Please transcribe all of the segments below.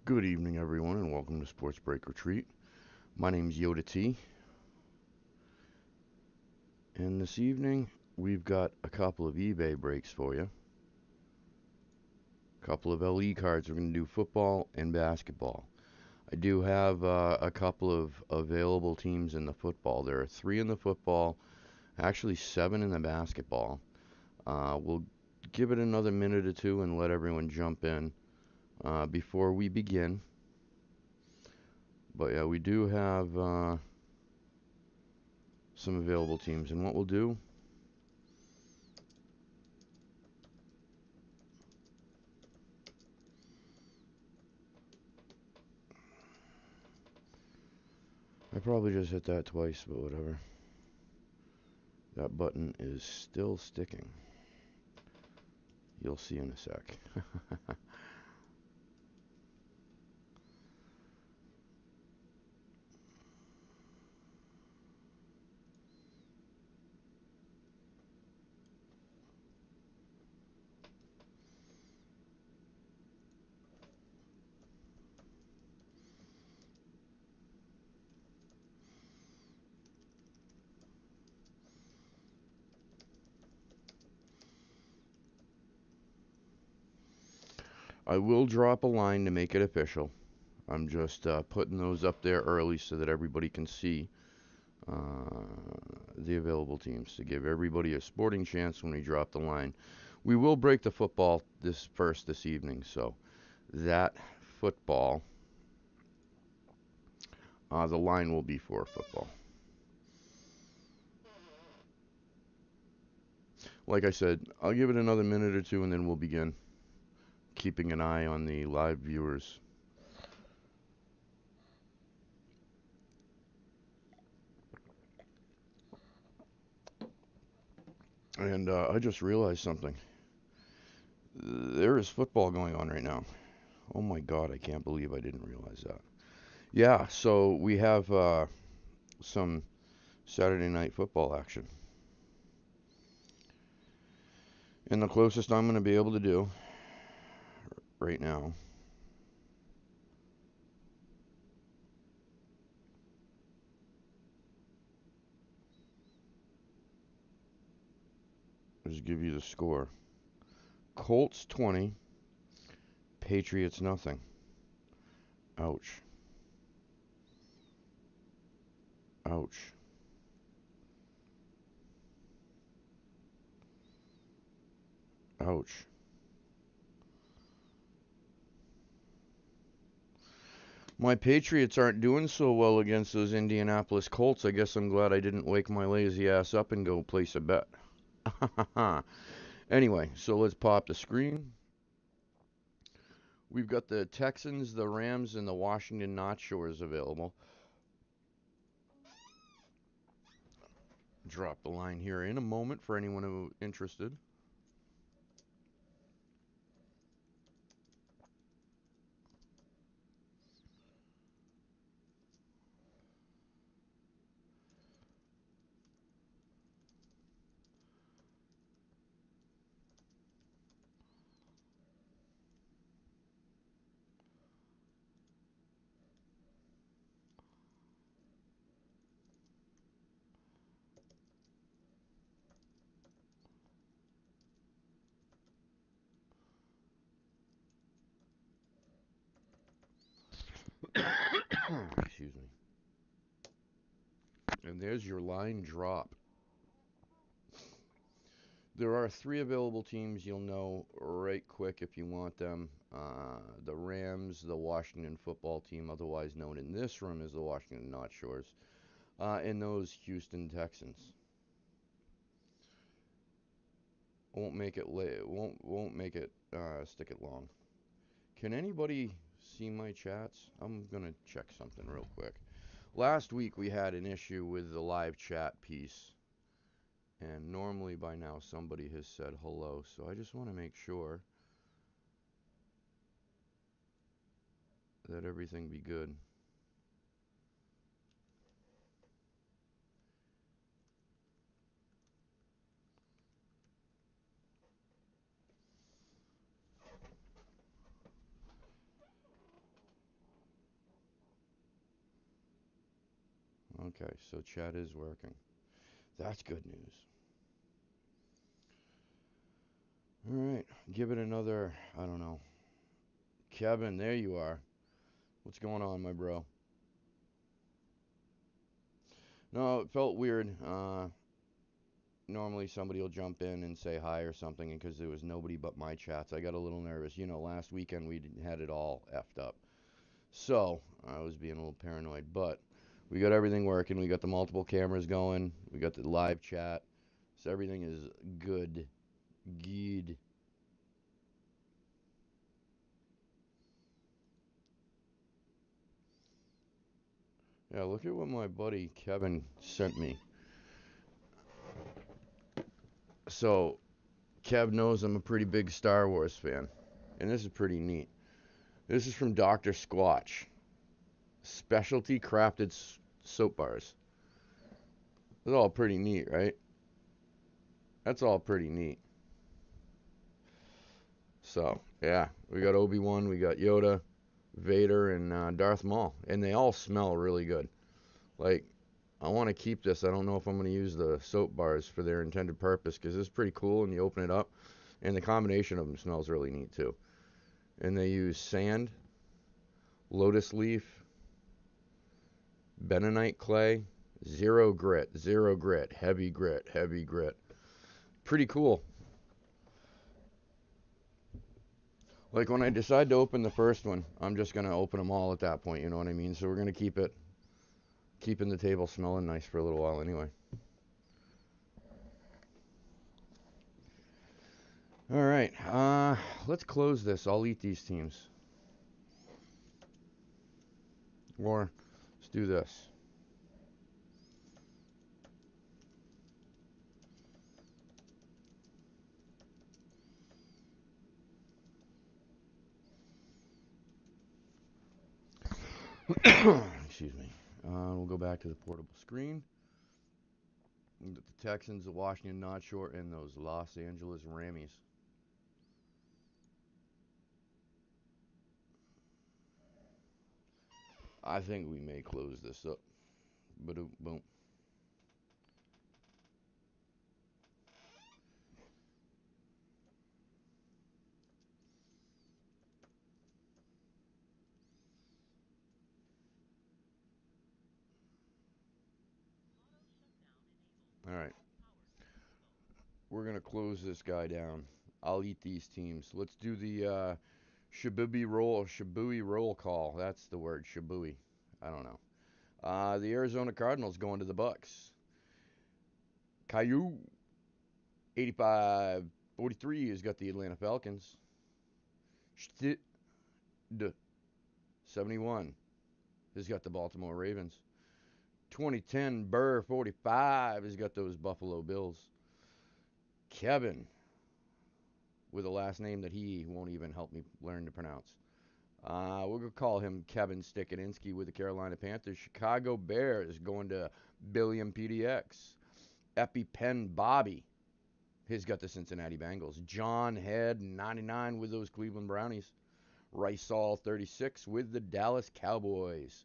Good evening, everyone, and welcome to Sports Break Retreat. My name's Yoda T, and this evening we've got a couple of eBay breaks for you. A couple of LE cards. We're going to do football and basketball. I do have a couple of available teams in the football. There are 3 in the football, actually 7 in the basketball. We'll give it another minute or two and let everyone jump in before we begin. But yeah, we do have some available teams, and what we'll do. I probably just hit that twice, but whatever. That button is still sticking. You'll see in a sec. I will drop a line to make it official. I'm just putting those up there early so that everybody can see the available teams to give everybody a sporting chance when we drop the line. We will break the football this evening, so that football, the line will be for football. Like I said, I'll give it another minute or two and then we'll begin, keeping an eye on the live viewers. And I just realized something. There is football going on right now. Oh my God, I can't believe I didn't realize that. Yeah, so we have some Saturday night football action. And the closest I'm going to be able to do right now is give you the score. Colts 20, Patriots nothing. Ouch. Ouch. Ouch. My Patriots aren't doing so well against those Indianapolis Colts. I guess I'm glad I didn't wake my lazy ass up and go place a bet. Anyway, so let's pop the screen. We've got the Texans, the Rams, and the Washington Not Shores available. Drop the line here in a moment for anyone who interested. Excuse me. And there's your line drop. There are 3 available teams you'll know right quick if you want them. The Rams, the Washington football team, otherwise known in this room as the Washington Not Shores, and those Houston Texans. Won't make it won't make it stick it long. Can anybody see my chats? I'm gonna check something real quick. Last week we had an issue with the live chat piece, and normally by now somebody has said hello, so I just want to make sure that everything be good. Okay, so chat is working. That's good news. All right, give it another, I don't know. Kevin, there you are. What's going on, my bro? No, it felt weird. Normally somebody will jump in and say hi or something, and because there was nobody but my chats, I got a little nervous. You know, last weekend we had it all effed up. So, I was being a little paranoid, but we got everything working. We got the multiple cameras going. We got the live chat. So everything is good. Good. Yeah, look at what my buddy Kevin sent me. So, Kev knows I'm a pretty big Star Wars fan, and this is pretty neat. This is from Dr. Squatch. Specialty crafted soap bars. That's all pretty neat, right? That's all pretty neat. So, yeah, we got Obi-Wan, we got Yoda, Vader, and Darth Maul, and they all smell really good. Like, I want to keep this. I don't know if I'm going to use the soap bars for their intended purpose because it's pretty cool, and you open it up, and the combination of them smells really neat too. And they use sand, lotus leaf, bentonite clay, zero grit, heavy grit, heavy grit. Pretty cool. Like when I decide to open the first one, I'm just gonna open them all at that point. You know what I mean? So we're gonna keeping the table smelling nice for a little while anyway. All right, let's close this. I'll eat these teams, or let's do this. Excuse me. We'll go back to the portable screen. The Texans, the Washington Not Short, and those Los Angeles Rammies. I think we may close this up. Boom. All right. We're gonna close this guy down. I'll eat these teams. Let's do the Shibui roll call. That's the word, Shibui. I don't know. The Arizona Cardinals going to the Bucks. Caillou, 85-43 has got the Atlanta Falcons. Shtid, 71 has got the Baltimore Ravens. 2010 Burr 45 has got those Buffalo Bills. Kevin, with a last name that he won't even help me learn to pronounce. We're going to call him Kevin Stikadinsky with the Carolina Panthers. Chicago Bears going to Billiam PDX. EpiPen Bobby has got the Cincinnati Bengals. John Head 99 with those Cleveland Brownies. Rysall 36 with the Dallas Cowboys.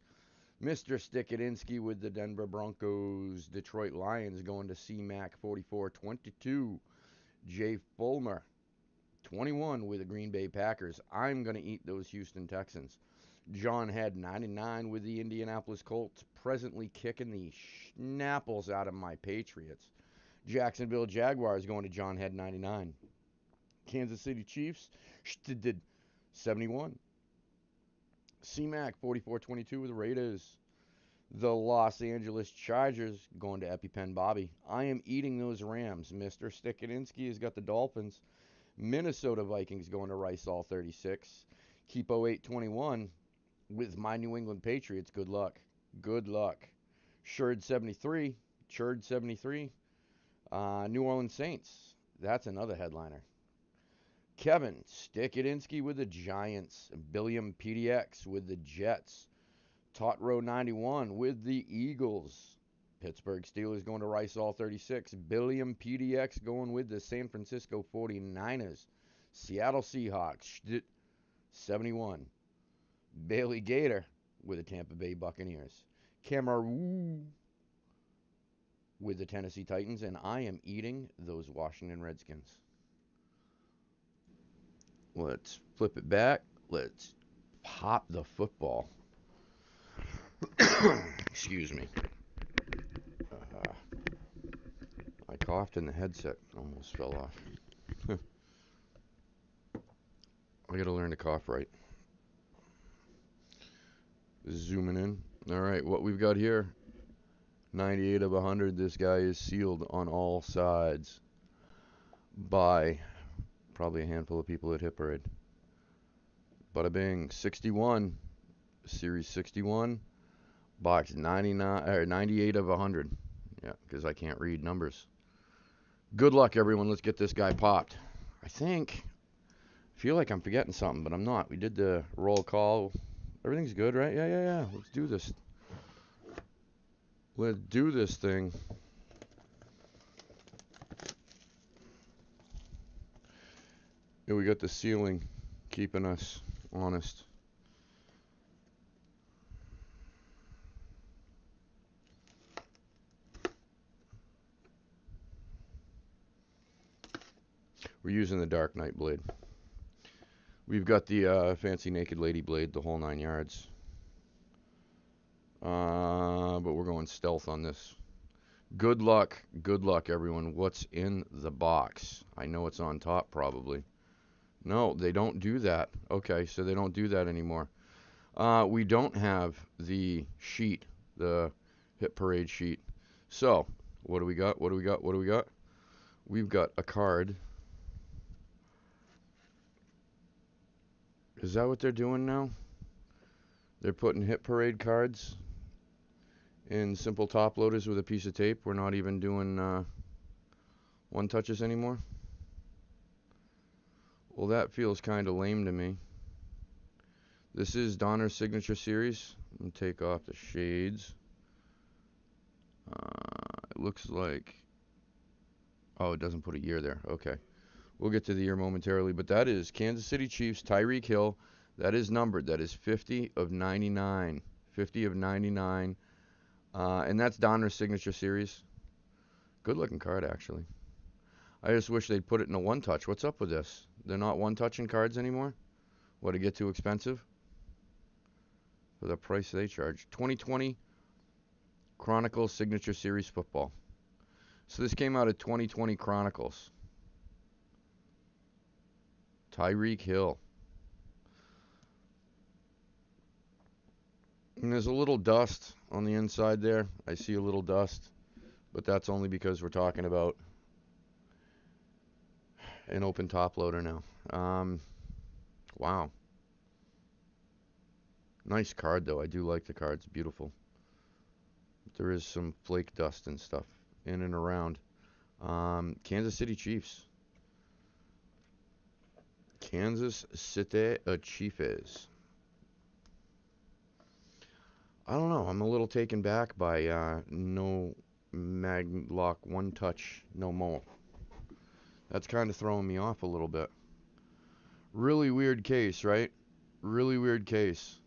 Mr. Stikadinsky with the Denver Broncos. Detroit Lions going to CMAC 44-22. Jay Fulmer 21 with the Green Bay Packers. I'm going to eat those Houston Texans. John Head 99 with the Indianapolis Colts, presently kicking the schnapples out of my Patriots. Jacksonville Jaguars going to John Head 99. Kansas City Chiefs 71. CMAC 44-22 with the Raiders. The Los Angeles Chargers going to EpiPen Bobby. I am eating those Rams. Mr. Stikadinsky has got the Dolphins. Minnesota Vikings going to Rysall 36. Keepo 821 with my New England Patriots. Good luck. Good luck. Sherd 73. Churd 73. New Orleans Saints. That's another headliner. Kevin Stikadinsky with the Giants. Billiam PDX with the Jets. Totro 91 with the Eagles. Pittsburgh Steelers going to Rysall 36. Billiam PDX going with the San Francisco 49ers. Seattle Seahawks 71. Bailey Gator with the Tampa Bay Buccaneers. Cameroon with the Tennessee Titans, and I am eating those Washington Redskins. Let's flip it back. Let's pop the football. Excuse me. I coughed and the headset almost fell off. I gotta learn to cough right. Zooming in. All right, what we've got here. 98 of 100. This guy is sealed on all sides by probably a handful of people at Hit Parade. Bada bing. 61. Series 61. Box 99 or 98 of 100. Yeah, because I can't read numbers. Good luck, everyone. Let's get this guy popped. I feel like I'm forgetting something, but I'm not. We did the roll call. Everything's good, right? Yeah. Let's do this. Let's do this thing. Yeah, we got the ceiling keeping us honest. We're using the Dark Knight blade. We've got the fancy naked lady blade, the whole 9 yards. But we're going stealth on this. Good luck, everyone. What's in the box? I know it's on top, probably. No, they don't do that. Okay, so they don't do that anymore. We don't have the sheet, the Hit Parade sheet. So, what do we got? We've got a card. Is that what they're doing now? They're putting Hit Parade cards in simple top loaders with a piece of tape. We're not even doing one touches anymore. Well, that feels kind of lame to me. This is Donner's Signature Series. I'm going to take off the shades. It looks like... Oh, it doesn't put a year there. Okay. We'll get to the year momentarily. But that is Kansas City Chiefs, Tyreek Hill. That is numbered. That is 50 of 99. 50 of 99. And that's Donner's Signature Series. Good looking card, actually. I just wish they'd put it in a one-touch. What's up with this? They're not one-touching cards anymore? What, it get too expensive? For the price they charge. 2020 Chronicles Signature Series football. So this came out of 2020 Chronicles. Tyreek Hill. And there's a little dust on the inside there. I see a little dust. But that's only because we're talking about an open top loader now. Wow. Nice card, though. I do like the card. It's beautiful. There is some flake dust and stuff in and around. Kansas City Chiefs. Kansas City Chiefs. I don't know. I'm a little taken back by no Maglock one touch no more. That's kind of throwing me off a little bit. Really weird case, right? Really weird case.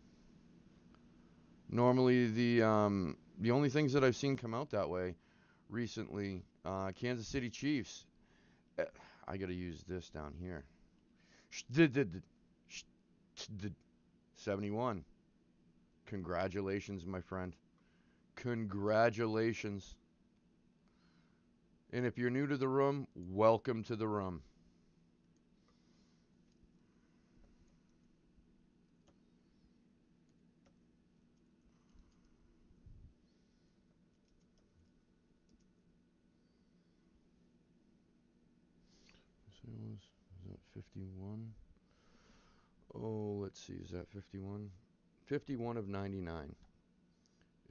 Normally the only things that I've seen come out that way recently, Kansas City Chiefs. I gotta use this down here. 71. Congratulations, my friend. Congratulations. And if you're new to the room, welcome to the room. Is that 51? Oh, let's see. Is that 51? 51 of 99.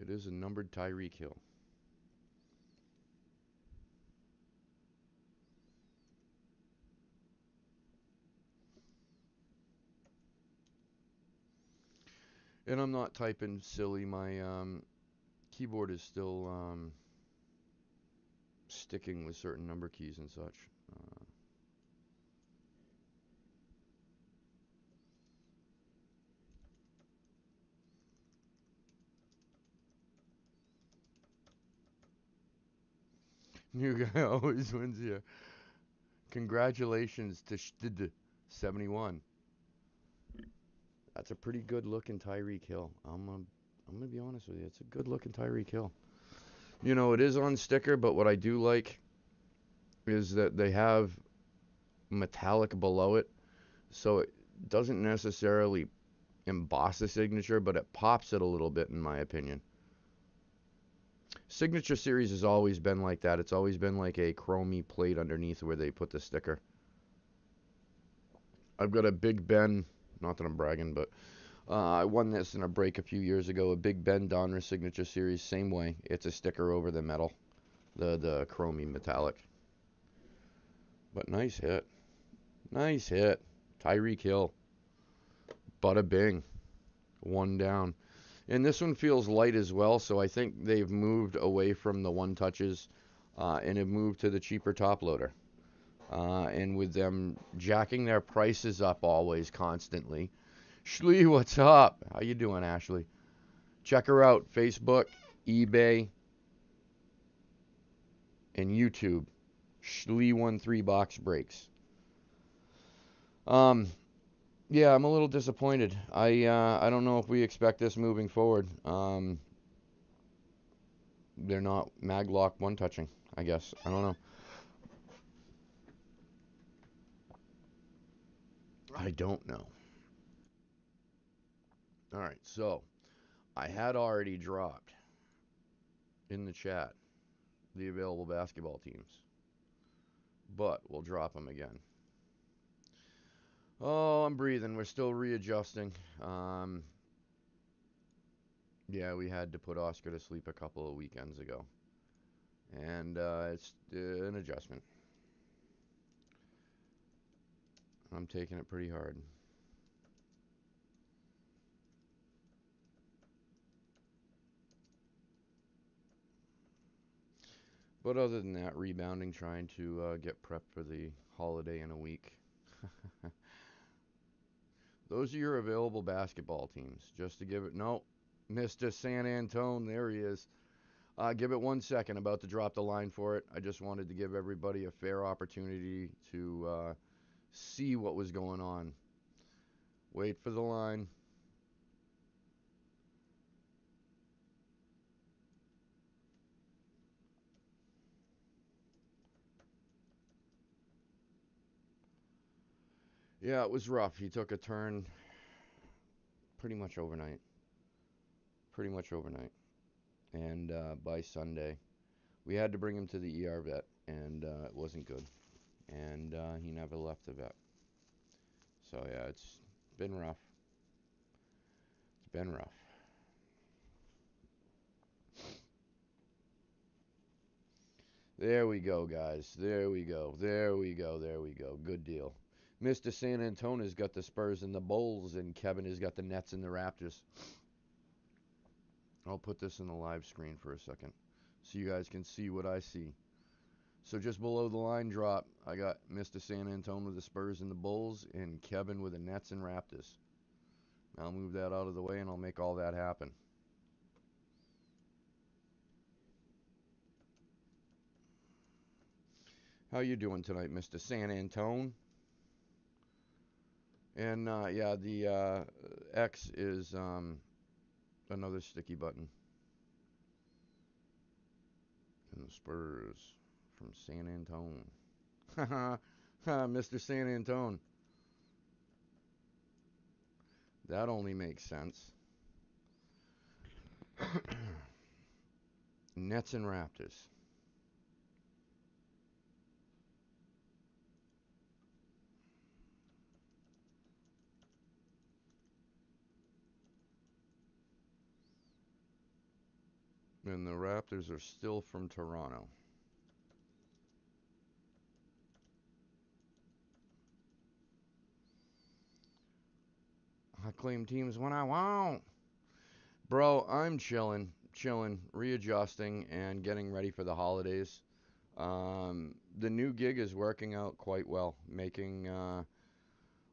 It is a numbered Tyreek Hill. And I'm not typing silly. My keyboard is still sticking with certain number keys and such. New guy always wins here. Congratulations to Shtd 71. That's a pretty good looking Tyreek Hill. I'm gonna be honest with you. It's a good looking Tyreek Hill. You know, it is on sticker, but what I do like is that they have metallic below it, so it doesn't necessarily emboss the signature, but it pops it a little bit, in my opinion. Signature Series has always been like that. It's always been like a chromey plate underneath where they put the sticker. I've got a Big Ben, not that I'm bragging, but I won this in a break a few years ago. A Big Ben Donruss Signature Series, same way. It's a sticker over the metal, the chromey metallic. But nice hit. Nice hit. Tyreek Hill. Bada bing. One down. And this one feels light as well, so I think they've moved away from the one touches and have moved to the cheaper top loader. And with them jacking their prices up always constantly. Shlee, what's up? How you doing, Ashley? Check her out. Facebook, eBay, and YouTube. Shlee13 Box Breaks. Yeah, I'm a little disappointed. I don't know if we expect this moving forward. They're not maglock one touching, I guess. I don't know. I don't know. All right, so I had already dropped in the chat the available basketball teams, but we'll drop them again. Oh, I'm breathing. We're still readjusting. Yeah, we had to put Oscar to sleep a couple of weekends ago, and it's an adjustment. I'm taking it pretty hard. But other than that, rebounding, trying to get prepped for the holiday in a week. Those are your available basketball teams. Just to give it, no, Mr. San Antone, there he is. Give it 1 second, about to drop the line for it. I just wanted to give everybody a fair opportunity to see what was going on. Wait for the line. Yeah, it was rough. He took a turn pretty much overnight. Pretty much overnight. And by Sunday, we had to bring him to the ER vet, and it wasn't good. And he never left the vet. So yeah, it's been rough. It's been rough. There we go, guys. There we go. There we go. There we go. Good deal. Mr. San Antonio's got the Spurs and the Bulls, and Kevin has got the Nets and the Raptors. I'll put this in the live screen for a second so you guys can see what I see. So just below the line drop, I got Mr. San Antonio with the Spurs and the Bulls, and Kevin with the Nets and Raptors. I'll move that out of the way, and I'll make all that happen. How you doing tonight, Mr. San Antone? And yeah, the X is another sticky button. And the Spurs from San Antone. Mr. San Antone. That only makes sense. Nets and Raptors. And the Raptors are still from Toronto. I claim teams when I want. Bro, I'm chilling, readjusting, and getting ready for the holidays. The new gig is working out quite well, making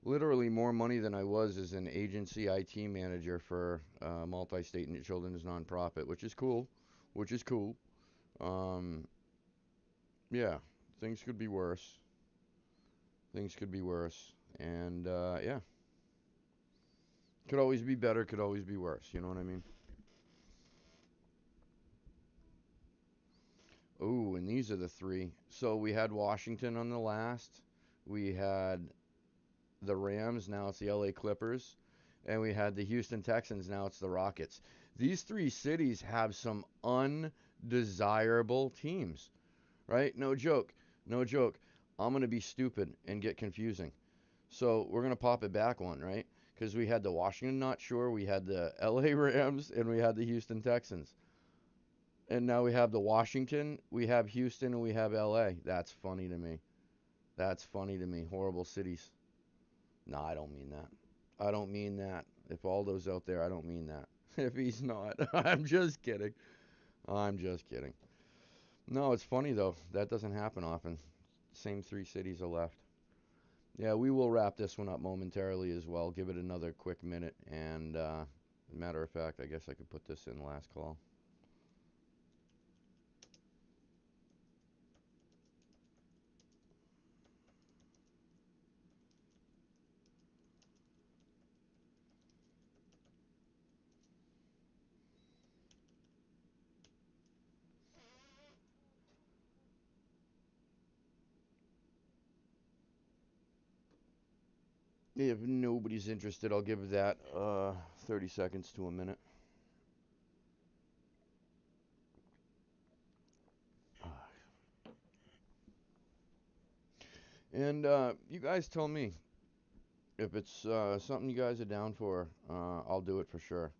literally more money than I was as an agency IT manager for a multi-state children's nonprofit, which is cool. Um, Yeah, things could be worse. Things could be worse. And yeah, could always be better, could always be worse. You know what I mean? Oh, and these are the three. So we had Washington on the last. We had the Rams, now it's the LA Clippers. And we had the Houston Texans, now it's the Rockets. These three cities have some undesirable teams, right? No joke. No joke. I'm going to be stupid and get confusing. So we're going to pop it back one, right? Because we had the Washington Not Sure, we had the LA Rams, and we had the Houston Texans. And now we have the Washington, we have Houston, and we have LA. That's funny to me. That's funny to me. Horrible cities. No, I don't mean that. I don't mean that. If Aldo's out there, I don't mean that. If he's not, I'm just kidding. I'm just kidding. No, it's funny though. That doesn't happen often. Same three cities are left. Yeah, we will wrap this one up momentarily as well. Give it another quick minute. And matter of fact, I guess I could put this in last call. If nobody's interested, I'll give that 30 seconds to a minute. And you guys tell me if it's something you guys are down for. I'll do it for sure.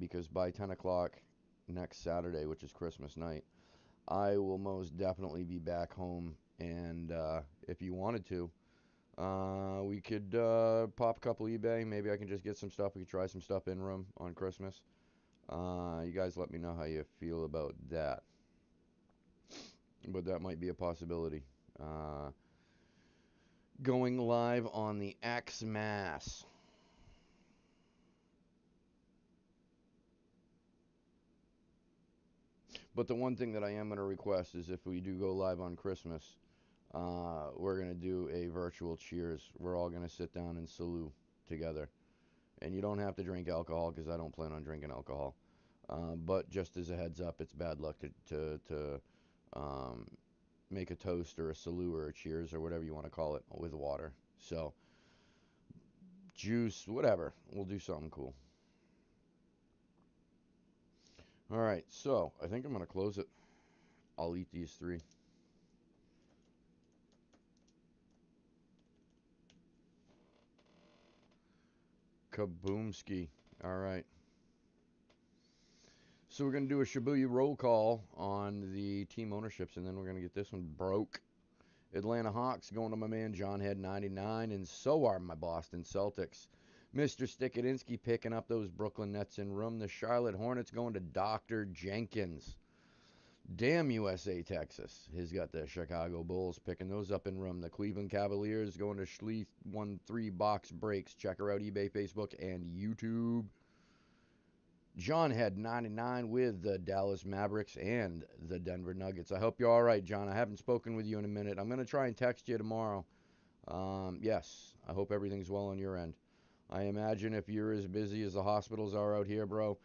Because by 10 o'clock next Saturday, which is Christmas night, I will most definitely be back home. And if you wanted to, we could pop a couple eBay. Maybe I can just get some stuff. We could try some stuff in room on Christmas. You guys let me know how you feel about that. But that might be a possibility. Uh, Going live on the Xmas. But the one thing that I am going to request is if we do go live on Christmas, we're going to do a virtual cheers. We're all going to sit down and salute together. And you don't have to drink alcohol because I don't plan on drinking alcohol. But just as a heads up, it's bad luck to um, make a toast or a salute or a cheers or whatever you want to call it with water. So, juice, whatever. We'll do something cool. All right, so I think I'm going to close it. I'll eat these three. Kaboomski. All right. So we're going to do a Shibuya roll call on the team ownerships, and then we're going to get this one broke. Atlanta Hawks going to my man John Head 99, and so are my Boston Celtics. Mr. Stikadinsky picking up those Brooklyn Nets in room. The Charlotte Hornets going to Dr. Jenkins. Damn USA Texas has got the Chicago Bulls picking those up in room. The Cleveland Cavaliers going to Schleeth 1-3 box breaks. Check her out eBay, Facebook, and YouTube. John had 99 with the Dallas Mavericks and the Denver Nuggets. I hope you're all right, John. I haven't spoken with you in a minute. I'm going to try and text you tomorrow. Yes, I hope everything's well on your end. I imagine if you're as busy as the hospitals are out here, bro,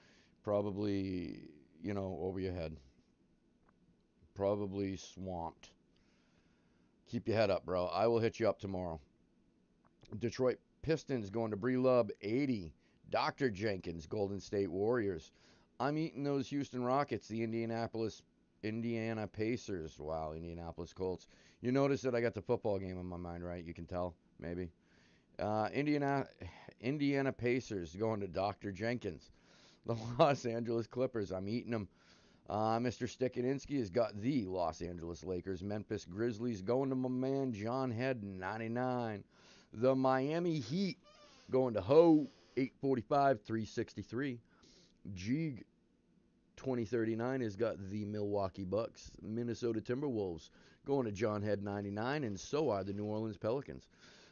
probably, over your head. Probably swamped. Keep your head up, bro. I will hit you up tomorrow. Detroit Pistons going to Breelub 80. Dr. Jenkins, Golden State Warriors. I'm eating those Houston Rockets, the Indiana Pacers. Wow, Indianapolis Colts. You notice that I got the football game in my mind, right? You can tell, maybe. Indiana Pacers going to Dr. Jenkins. The Los Angeles Clippers. I'm eating them. Mr. Stikadinsky has got the Los Angeles Lakers. Memphis Grizzlies going to my man John Head 99. The Miami Heat going to Ho 845 363. Jeeg 2039 has got the Milwaukee Bucks. Minnesota Timberwolves going to John Head 99, and so are the New Orleans Pelicans.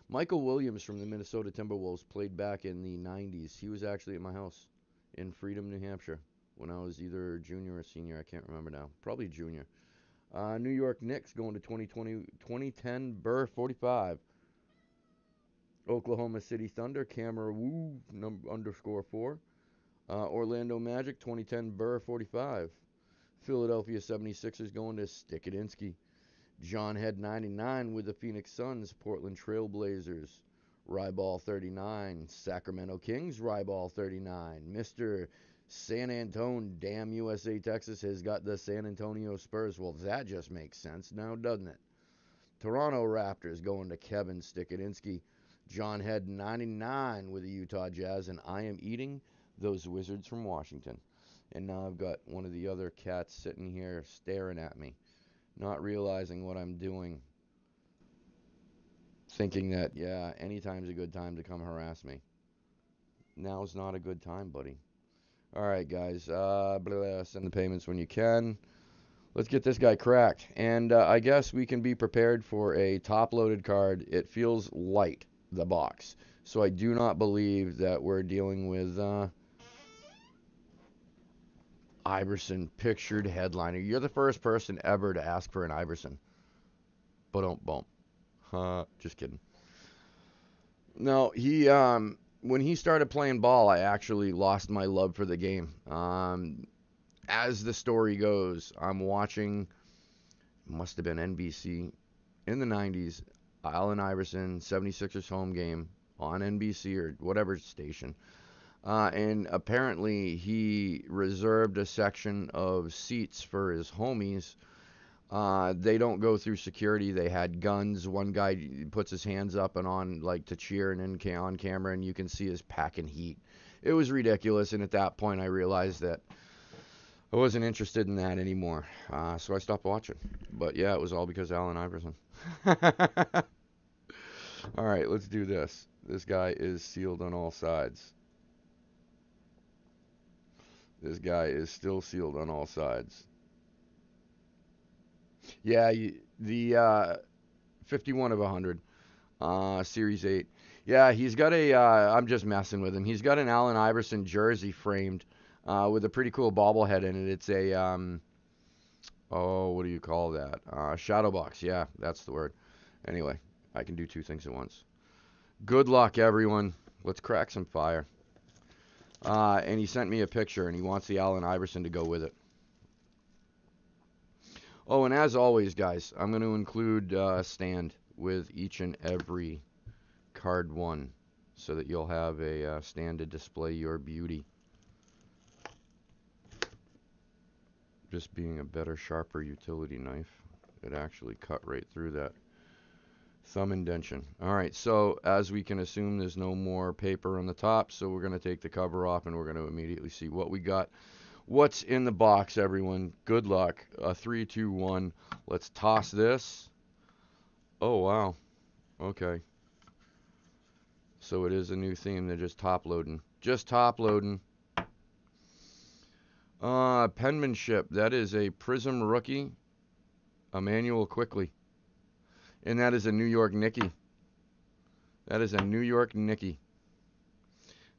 Michael Williams from the Minnesota Timberwolves played back in the 90s. He was actually at my house in Freedom, New Hampshire when I was either junior or senior. I can't remember now. Probably junior. New York Knicks going to 2010 Burr 45. Oklahoma City Thunder, Camera Woo, _4. Orlando Magic, 2010 Burr 45. Philadelphia 76ers going to Stikadinsky. John Head 99 with the Phoenix Suns, Portland Trailblazers. Ryball 39. Sacramento Kings, Ryball 39. Mr. San Antonio, damn USA Texas has got the San Antonio Spurs. Well, that just makes sense now, doesn't it? Toronto Raptors going to Kevin Stikadinsky. John Head 99 with the Utah Jazz, and I am eating those Wizards from Washington. And now I've got one of the other cats sitting here staring at me, not realizing what I'm doing, thinking that, yeah, anytime's a good time to come harass me. Now's not a good time, buddy. All right, guys, send the payments when you can. Let's get this guy cracked. And I guess we can be prepared for a top-loaded card. It feels light, the box. So I do not believe that we're dealing with Iverson pictured headliner. You're the first person ever to ask for an Iverson. Ba-dum-bum. Just kidding. No, when he started playing ball, I actually lost my love for the game. As the story goes, I'm watching, must have been NBC in the 90s, Allen Iverson, 76ers home game on NBC or whatever station. And apparently he reserved a section of seats for his homies. They don't go through security. They had guns. One guy puts his hands up and on like to cheer and on camera, and you can see his packing heat. It was ridiculous, and at that point I realized that I wasn't interested in that anymore. So I stopped watching. But yeah, it was all because of Allen Iverson. All right, let's do this. This guy is sealed on all sides. This guy is still sealed on all sides. Yeah, the 51 of 100, Series 8. Yeah, he's got I'm just messing with him. He's got an Allen Iverson jersey framed with a pretty cool bobblehead in it. It's a, oh, what do you call that? Shadow box. Yeah, that's the word. Anyway, I can do two things at once. Good luck, everyone. Let's crack some fire. And he sent me a picture, and he wants the Allen Iverson to go with it. Oh, and as always, guys, I'm going to include a stand with each and every card one so that you'll have a stand to display your beauty. Just being a better, sharper utility knife, it actually cut right through that thumb indention. All right, so as we can assume, there's no more paper on the top, so we're going to take the cover off and we're going to immediately see what we got. What's in the box, everyone? Good luck. 3, 2, 1. Let's toss this. Oh, wow. Okay. So it is a new theme. They're just top loading. Just top loading. Penmanship. That is a Prism rookie. Emmanuel Quickly. And that is a New York Nicky. That is a New York Nicky.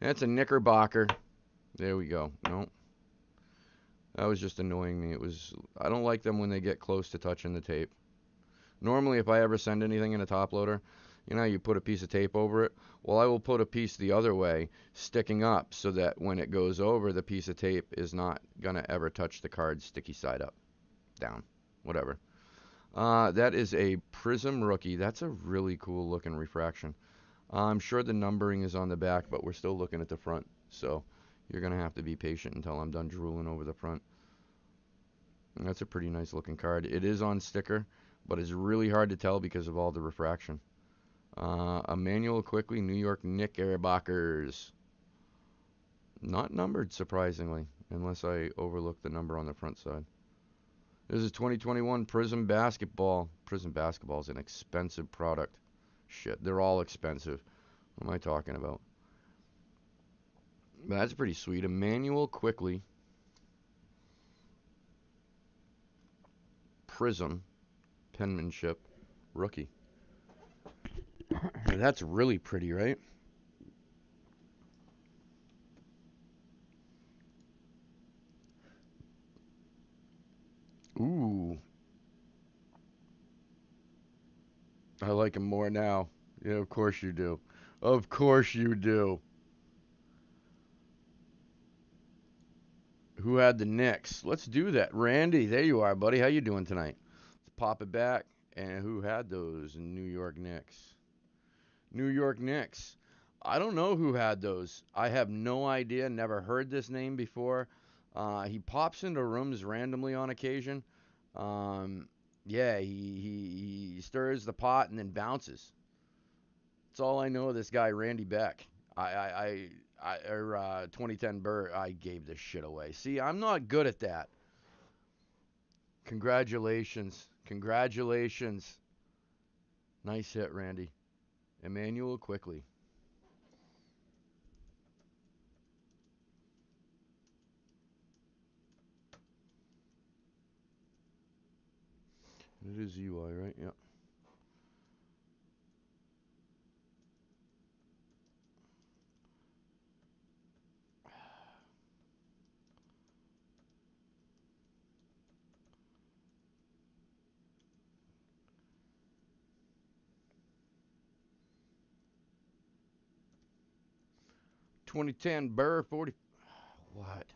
That's a Knickerbocker. There we go. No. That was just annoying me. I don't like them when they get close to touching the tape. Normally, if I ever send anything in a top loader, you know, you put a piece of tape over it. Well, I will put a piece the other way, sticking up, so that when it goes over, the piece of tape is not going to ever touch the card sticky side up, down, whatever. That is a Prism rookie. That's a really cool looking refraction. I'm sure the numbering is on the back, but we're still looking at the front. So you're going to have to be patient until I'm done drooling over the front. And that's a pretty nice looking card. It is on sticker, but it's really hard to tell because of all the refraction. Emmanuel Quickly, New York Knickerbockers. Not numbered, surprisingly, unless I overlook the number on the front side. This is 2021 Prism Basketball. Prism Basketball is an expensive product. Shit, they're all expensive. What am I talking about? But that's pretty sweet. Emmanuel Quickly. Prism. Penmanship. Rookie. That's really pretty, right? Ooh. I like him more now. Yeah, of course you do. Of course you do. Who had the Knicks? Let's do that. Randy, there you are, buddy. How you doing tonight? Let's pop it back. And who had those New York Knicks? New York Knicks. I don't know who had those. I have no idea. Never heard this name before. He pops into rooms randomly on occasion. Um, yeah, he stirs the pot and then bounces. That's all I know of this guy, Randy Beck. Or 2010 Burr. I gave this shit away. See, I'm not good at that. Congratulations. Congratulations. Nice hit, Randy. Emmanuel quickly. It is UI, right? Yep. .2010 Burr 40. What?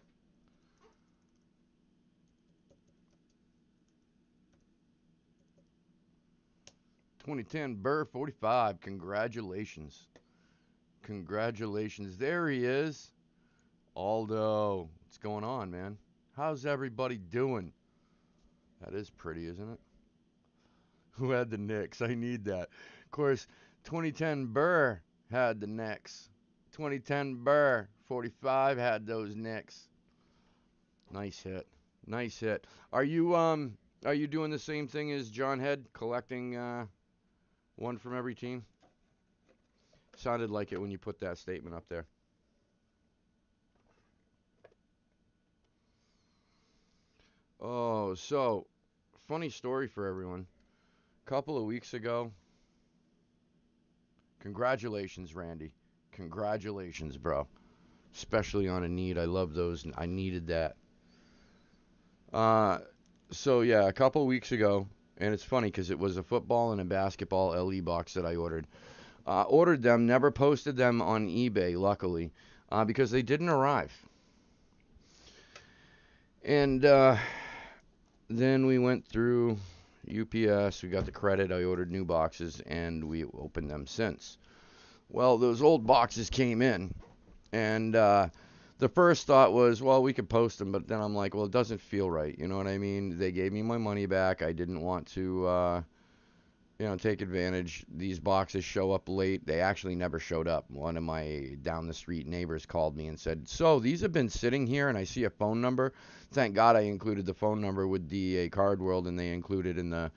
2010 Burr 45. Congratulations. Congratulations. There he is. Aldo. What's going on, man? How's everybody doing? That is pretty, isn't it? Who had the Knicks? I need that. Of course, 2010 Burr had the Knicks. 2010 Burr 45 had those Knicks. Nice hit. Nice hit. Are you doing the same thing as John Head, collecting one from every team? Sounded like it when you put that statement up there. Oh, so funny story for everyone. Couple of weeks ago, congratulations, Randy. Congratulations, bro. Especially on a need. I love those. I needed that. Uh, so yeah, a couple of weeks ago, and it's funny because it was a football and a basketball LE box that I ordered. Ordered them, never posted them on eBay, luckily, because they didn't arrive. And then we went through UPS, we got the credit, I ordered new boxes, and we opened them since. Well, those old boxes came in, and the first thought was, well, we could post them, but then I'm like, well, it doesn't feel right. You know what I mean? They gave me my money back. I didn't want to, take advantage. These boxes show up late. They actually never showed up. One of my down the street neighbors called me and said, so these have been sitting here, and I see a phone number. Thank God I included the phone number with DEA Card World, and they included in the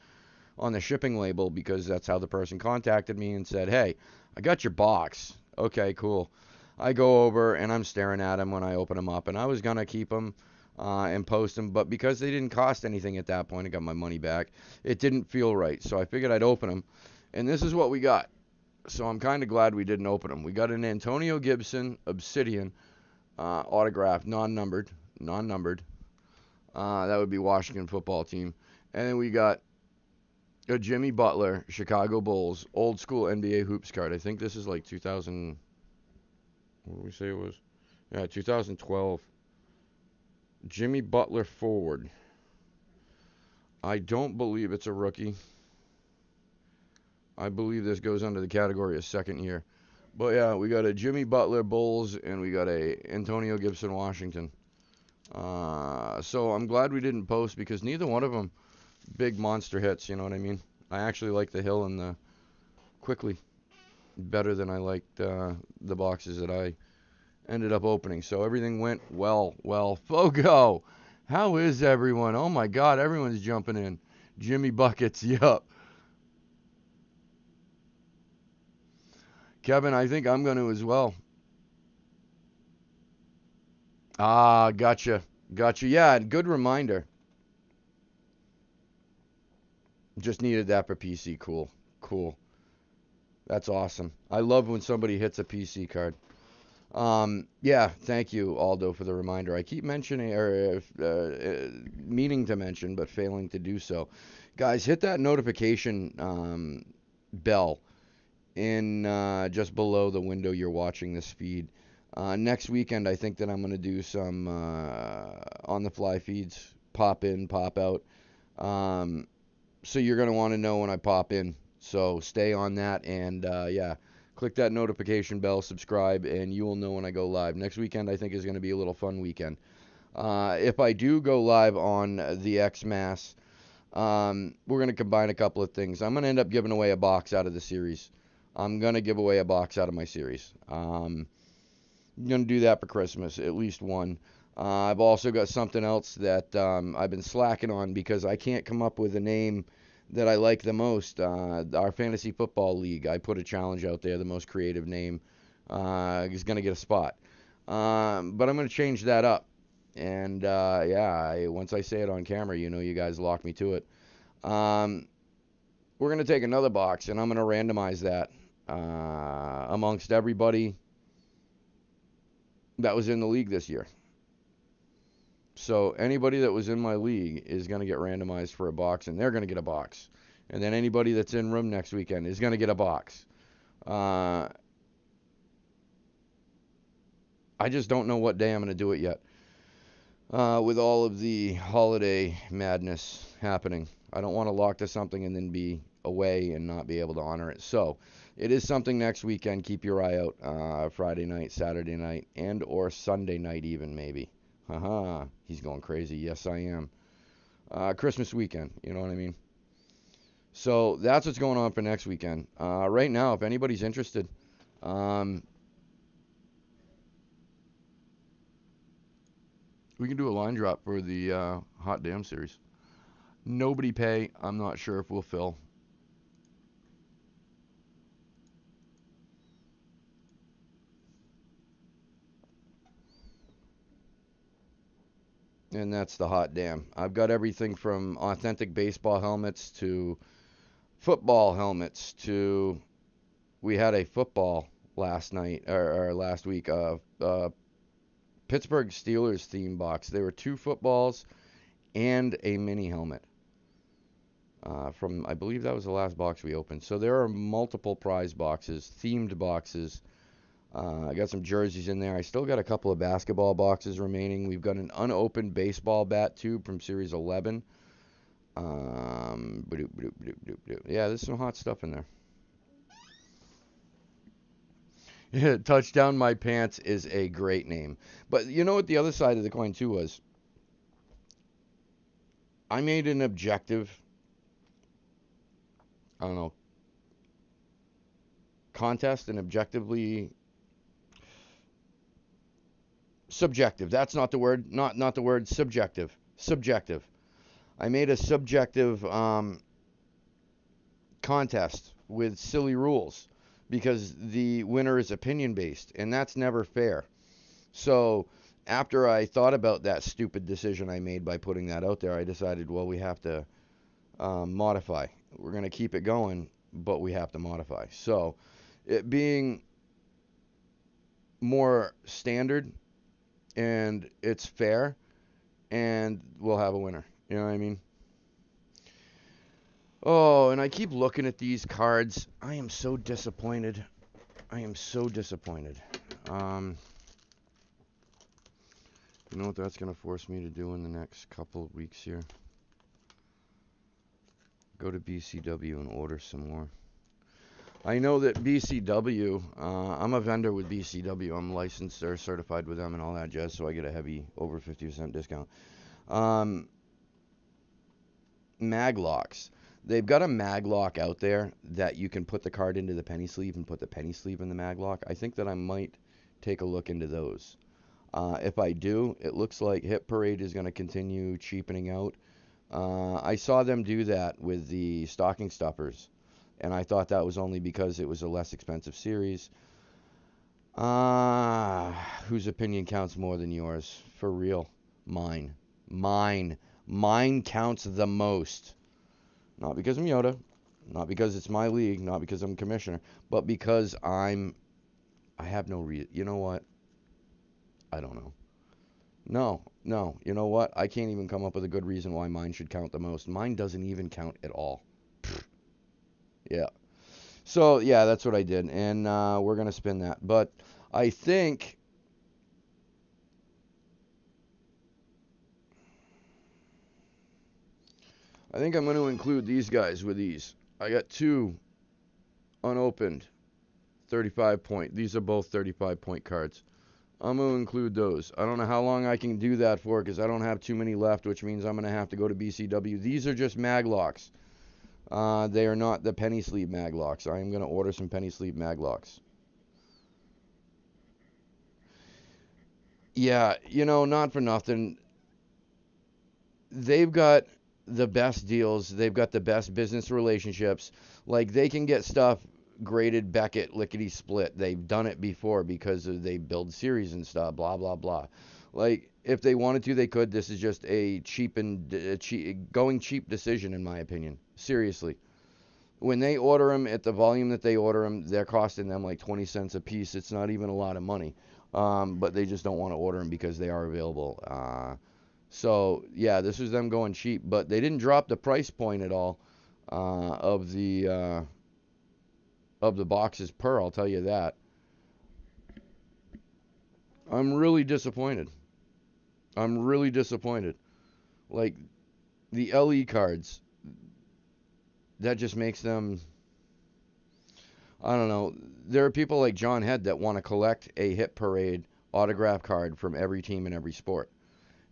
on the shipping label because that's how the person contacted me and said, hey, I got your box. Okay, cool. I go over and I'm staring at them when I open them up, and I was gonna keep them and post them, but because they didn't cost anything at that point, I got my money back. It didn't feel right, so I figured I'd open them, and this is what we got. So I'm kind of glad we didn't open them. We got an Antonio Gibson Obsidian autograph, non-numbered. That would be Washington football team, and then we got a Jimmy Butler Chicago Bulls old school NBA hoops card. I think this is like 2000. What did we say it was? Yeah, 2012. Jimmy Butler forward. I don't believe it's a rookie. I believe this goes under the category of second year. But yeah, we got a Jimmy Butler Bulls and we got a Antonio Gibson Washington. So I'm glad we didn't post because neither one of them big monster hits. You know what I mean? I actually like the Hill and the Quickly better than I liked the boxes that I ended up opening. So everything went well. Fogo, how is everyone? Oh my God, everyone's jumping in. Jimmy Buckets, yup. Kevin, I think I'm going to as well. Ah, gotcha. Gotcha. Yeah, good reminder. Just needed that for PC. Cool. Cool. That's awesome. I love when somebody hits a PC card. Yeah, thank you, Aldo, for the reminder. I keep mentioning, or meaning to mention, but failing to do so. Guys, hit that notification bell in just below the window you're watching this feed. Next weekend, I think that I'm going to do some on the fly feeds, pop in, pop out. Um, so you're going to want to know when I pop in. So stay on that and yeah, click that notification bell, subscribe, and you will know when I go live. Next weekend, I think, is going to be a little fun weekend. If I do go live on the Xmas, we're going to combine a couple of things. I'm going to end up giving away a box out of the series. I'm going to give away a box out of my series. I'm going to do that for Christmas, at least one. I've also got something else that I've been slacking on because I can't come up with a name that I like the most. Our fantasy football league, I put a challenge out there. The most creative name is going to get a spot. But I'm going to change that up. And yeah, once I say it on camera, you know you guys lock me to it. We're going to take another box and I'm going to randomize that amongst everybody that was in the league this year. So anybody that was in my league is going to get randomized for a box, and they're going to get a box. And then anybody that's in room next weekend is going to get a box. I just don't know what day I'm going to do it yet. With all of the holiday madness happening, I don't want to lock to something and then be away and not be able to honor it. So it is something next weekend. Keep your eye out. Friday night, Saturday night, and or Sunday night even maybe. Haha, he's going crazy. Yes, I am. Christmas weekend, you know what I mean? So that's what's going on for next weekend. Right now, if anybody's interested, um, we can do a line drop for the Hot Damn series. Nobody pay. I'm not sure if we'll fill. And that's the Hot Damn. I've got everything from authentic baseball helmets to football helmets to we had a football last night or last week Pittsburgh Steelers theme box. There were two footballs and a mini helmet. From I believe that was the last box we opened. So there are multiple prize boxes, themed boxes. I got some jerseys in there. I still got a couple of basketball boxes remaining. We've got an unopened baseball bat tube from Series 11. Yeah, there's some hot stuff in there. Yeah, Touchdown My Pants is a great name. But you know what the other side of the coin too was? I made an objective, I don't know, contest and objectively subjective. That's not the word. Not the word subjective. Subjective. I made a subjective contest with silly rules because the winner is opinion based, and that's never fair. So after I thought about that stupid decision I made by putting that out there, I decided, well, we have to modify. We're going to keep it going, but we have to modify. So it being more standard and it's fair, and we'll have a winner. You know what I mean? Oh, and I keep looking at these cards. I am so disappointed. I am so disappointed. You know what that's going to force me to do in the next couple of weeks here? Go to BCW and order some more. I know that BCW, I'm a vendor with BCW. I'm licensed or certified with them and all that jazz, so I get a heavy over 50% discount. Mag locks. They've got a mag lock out there that you can put the card into the penny sleeve and put the penny sleeve in the mag lock. I think that I might take a look into those. If I do, it looks like Hit Parade is going to continue cheapening out. I saw them do that with the stocking stuffers, and I thought that was only because it was a less expensive series. Whose opinion counts more than yours? For real. Mine. Mine. Mine counts the most. Not because I'm Yoda, not because it's my league, not because I'm commissioner, but because I have no reason. You know what? I don't know. No. You know what? I can't even come up with a good reason why mine should count the most. Mine doesn't even count at all. Yeah. So yeah, that's what I did, and we're gonna spin that. But I think I'm going to include these guys with these. I got two unopened 35 point. These are both 35 point cards. I'm going to include those. I don't know how long I can do that for because I don't have too many left, which means I'm going to have to go to BCW. These are just maglocks. They are not the penny sleeve maglocks. I am going to order some penny sleeve maglocks. Yeah, not for nothing. They've got the best deals. They've got the best business relationships. Like they can get stuff graded Beckett lickety split. They've done it before because they build series and stuff. Blah blah blah. Like if they wanted to, they could. This is just a going cheap decision in my opinion. Seriously. When they order them at the volume that they order them, they're costing them like 20 cents a piece. It's not even a lot of money. But they just don't want to order them because they are available. So yeah, this was them going cheap, but they didn't drop the price point at all of the boxes per. I'll tell you that. I'm really disappointed. I'm really disappointed. Like the LE cards, that just makes them. I don't know. There are people like John Head that want to collect a hit parade autograph card from every team in every sport.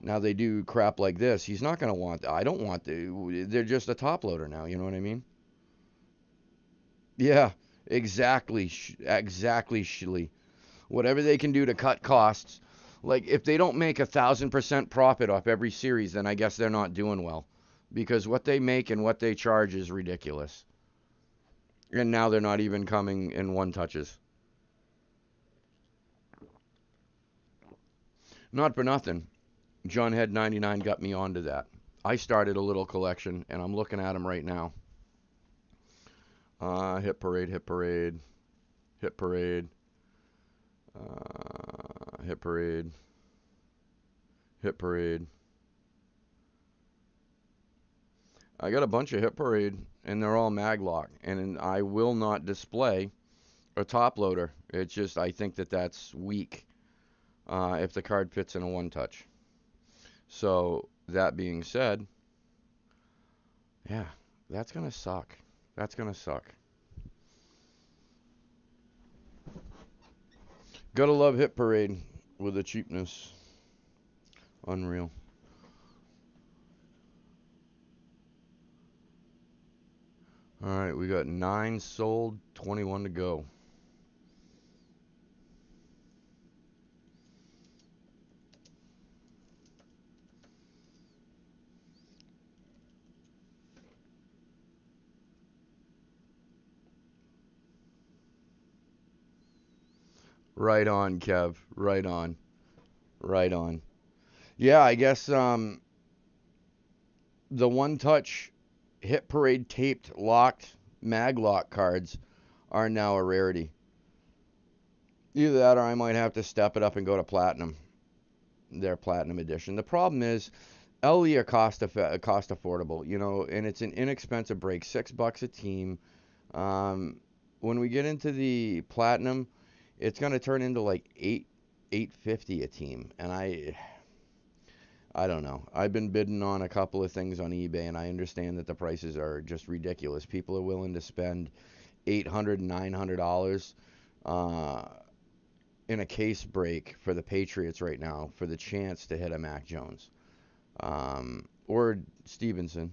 Now they do crap like this. He's not going to want that. I don't want the. They're just a top loader now. You know what I mean? Yeah, exactly. Exactly, Shilly. Whatever they can do to cut costs. Like if they don't make 1,000% profit off every series, then I guess they're not doing well, because what they make and what they charge is ridiculous. And now they're not even coming in one touches. Not for nothing. John Head 99 got me onto that. I started a little collection, and I'm looking at them right now. Hit parade, hit parade, hit parade, hit parade, hit parade. I got a bunch of hit parade, and they're all maglock, and I will not display a top loader. It's just I think that that's weak if the card fits in a one touch. So that being said, yeah, that's gonna suck. That's gonna suck. Gotta love Hit Parade with the cheapness. Unreal. Alright, we got 9 sold, 21 to go. Right on, Kev. Right on. Right on. Yeah, I guess the one touch Hit Parade taped locked maglock cards are now a rarity. Either that or I might have to step it up and go to platinum. Their platinum edition. The problem is LE are cost affordable, and it's an inexpensive break, $6 a team. When we get into the platinum, it's gonna turn into like 850 a team, and I don't know. I've been bidding on a couple of things on eBay, and I understand that the prices are just ridiculous. People are willing to spend $800 and $900 uh, in a case break for the Patriots right now for the chance to hit a Mac Jones or Stevenson.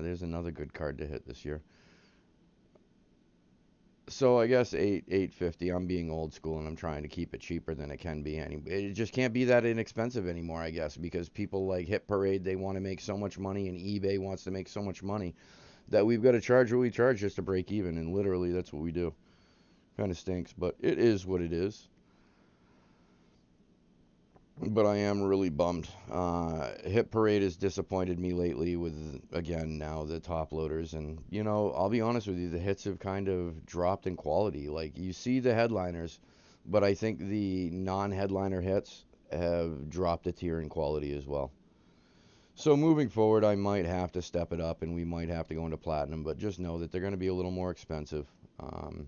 There's another good card to hit this year. So I guess 850. I'm being old school and I'm trying to keep it cheaper than it can be. It just can't be that inexpensive anymore, I guess, because people like Hit Parade, they want to make so much money, and eBay wants to make so much money that we've got to charge what we charge just to break even. And literally, that's what we do. Kind of stinks, but it is what it is. But I am really bummed. Hit Parade has disappointed me lately with, again, now the top loaders. And, I'll be honest with you, the hits have kind of dropped in quality. Like, you see the headliners, but I think the non-headliner hits have dropped a tier in quality as well. So moving forward, I might have to step it up and we might have to go into platinum, but just know that they're going to be a little more expensive. Um,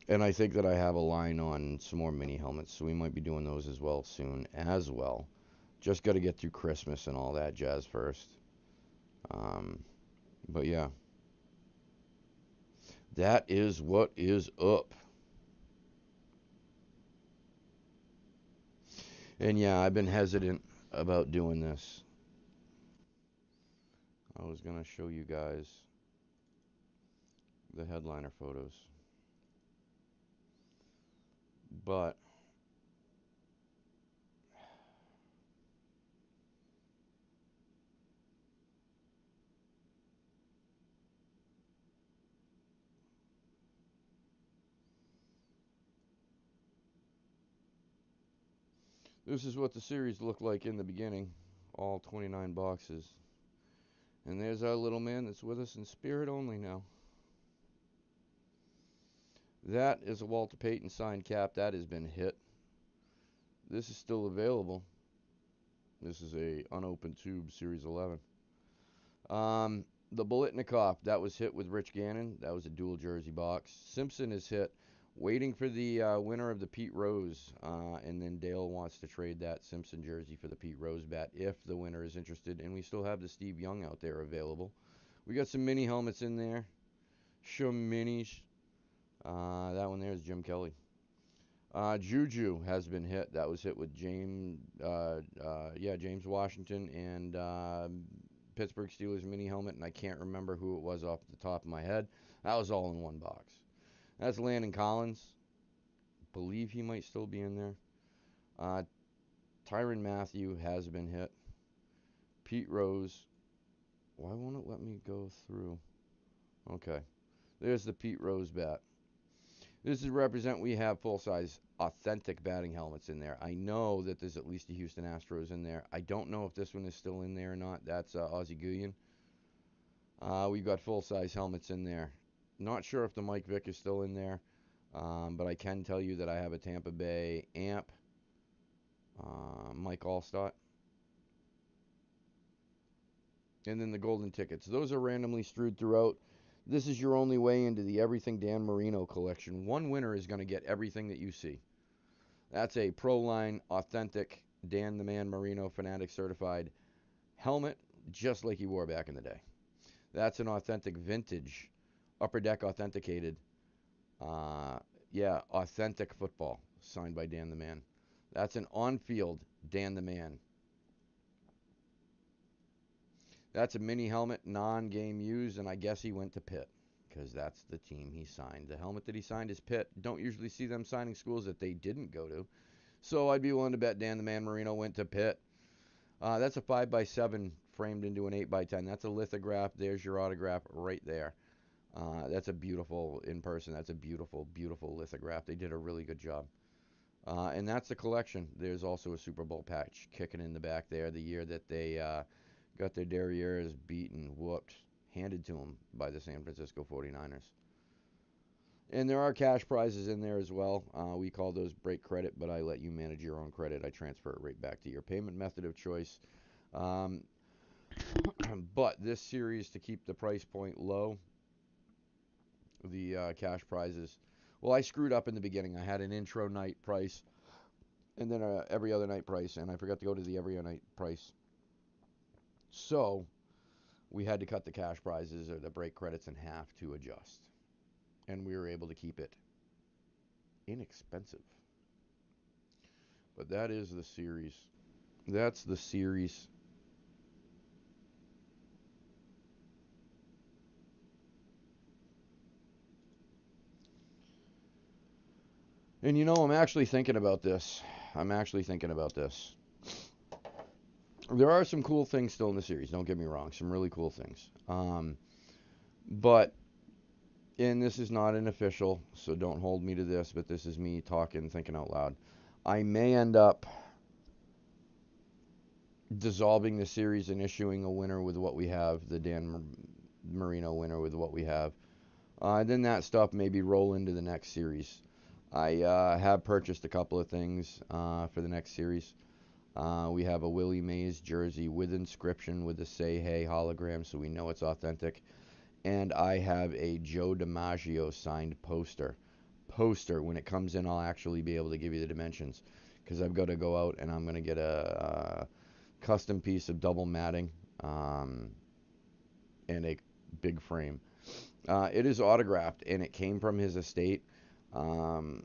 and I think that I have a line on some more mini helmets, so we might be doing those as well soon as well. Just got to get through Christmas and all that jazz first. Um, but yeah, that is what is up. And yeah, I've been hesitant about doing this. I was going to show you guys the headliner photos. But this is what the series looked like in the beginning. All 29 boxes. And there's our little man that's with us in spirit only now. That is a Walter Payton signed cap. That has been hit. This is still available. This is a unopened tube, Series 11. The Bolitnikov, that was hit with Rich Gannon. That was a dual jersey box. Simpson is hit. Waiting for the winner of the Pete Rose. And then Dale wants to trade that Simpson jersey for the Pete Rose bat if the winner is interested. And we still have the Steve Young out there available. We got some mini helmets in there. Some minis. That one there is Jim Kelly. Juju has been hit. That was hit with James Washington and Pittsburgh Steelers mini helmet, and I can't remember who it was off the top of my head. That was all in one box. That's Landon Collins. Believe he might still be in there. Tyrann Mathieu has been hit. Pete Rose. Why won't it let me go through? Okay. There's the Pete Rose bat. This is represent we have full-size authentic batting helmets in there. I know that there's at least a Houston Astros in there. I don't know if this one is still in there or not. That's Ozzie Guillen. We've got full-size helmets in there. Not sure if the Mike Vick is still in there, but I can tell you that I have a Tampa Bay Amp, Mike Allstott, and then the golden tickets. Those are randomly strewed throughout. This is your only way into the Everything Dan Marino collection. One winner is going to get everything that you see. That's a Proline authentic Dan the Man Marino Fanatic certified helmet, just like he wore back in the day. That's an authentic vintage, upper deck authenticated, authentic football signed by Dan the Man. That's an on-field Dan the Man. That's a mini helmet, non-game used, and I guess he went to Pitt because that's the team he signed. The helmet that he signed is Pitt. Don't usually see them signing schools that they didn't go to. So I'd be willing to bet Dan the Man Marino went to Pitt. That's a 5x7 framed into an 8x10. That's a lithograph. There's your autograph right there. That's a beautiful, in person, that's a beautiful, beautiful lithograph. They did a really good job. And that's the collection. There's also a Super Bowl patch kicking in the back there. The year that they got their derrieres beaten, whooped, handed to them by the San Francisco 49ers. And there are cash prizes in there as well. We call those break credit, but I let you manage your own credit. I transfer it right back to your payment method of choice. But this series, to keep the price point low, the cash prizes. Well, I screwed up in the beginning. I had an intro night price and then every other night price, and I forgot to go to the every other night price. So we had to cut the cash prizes or the break credits in half to adjust. And we were able to keep it inexpensive. But that is the series. That's the series. And you know, I'm actually thinking about this. There are some cool things still in the series, don't get me wrong. Some really cool things. But, and this is not an official, so don't hold me to this, but this is me talking, thinking out loud. I may end up dissolving the series and issuing a winner with what we have, the Dan Marino winner with what we have. Then that stuff maybe roll into the next series. I have purchased a couple of things for the next series. We have a Willie Mays jersey with inscription with the Say Hey hologram, so we know it's authentic. and I have a Joe DiMaggio signed poster. When it comes in, I'll actually be able to give you the dimensions, because I've got to go out and I'm going to get a custom piece of double matting, um, and a big frame. It is autographed, and it came from his estate, um,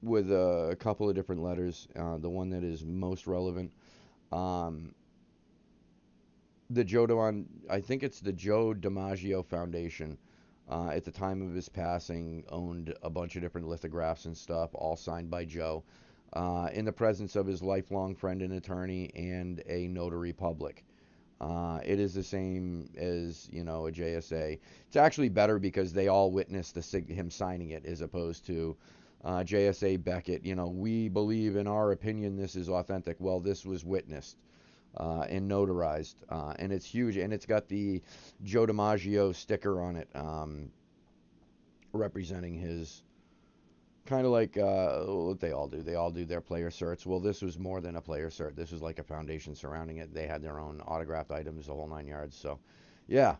with a couple of different letters. The one that is most relevant, um, I think it's the Joe DiMaggio Foundation. At the time of his passing, owned a bunch of different lithographs and stuff, all signed by Joe, in the presence of his lifelong friend and attorney and a notary public. It is the same as, a JSA. It's actually better because they all witnessed him signing it, as opposed to JSA Beckett. We believe in our opinion this is authentic. Well, this was witnessed and notarized, and it's huge, and it's got the Joe DiMaggio sticker on it, representing his, kind of like what they all do. They all do their player certs. Well, this was more than a player cert. This was like a foundation surrounding it. They had their own autographed items, the whole 9 yards. So, yeah,